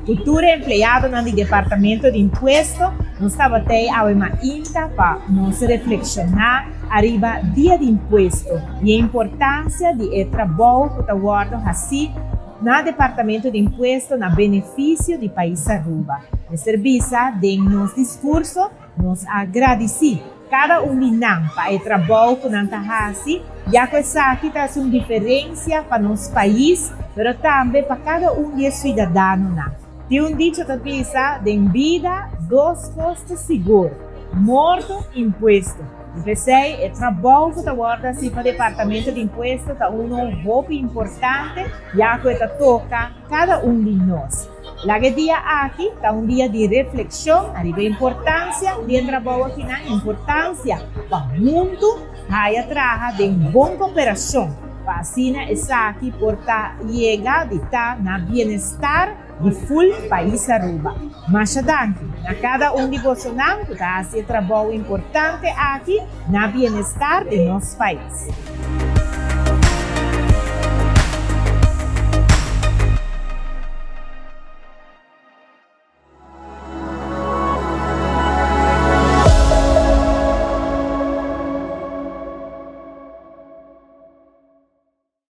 Futuro empleado no Departamento de Imposto, nós estamos até a uma inta para nos reflexionar arriba dia de imposto e a importância de trabalho que está guardo assim no Departamento de Imposto na benefício do país Aruba. O serviço de nosso discurso nos agradece cada de nós para o trabalho que nós fazemos, já que isso aqui traz uma diferença para nosso país, mas também para cada de cidadãos. Tem dicho que pensa de vida, dois costos seguros, morto, imposto. Pensei, o trabalho que guarda assim para o Departamento de Imposto é muito importante, já que toca cada de nós. Laga dia aqui está dia de reflexão, a importância de trabalho aqui na importância para o mundo, aí atrás de boa cooperação. Para assim, essa aqui porta chegar de estar na bem-estar de full país Aruba. Mas adiante, na cada de vocês que está fazendo trabalho importante aqui na bem-estar de nosso país.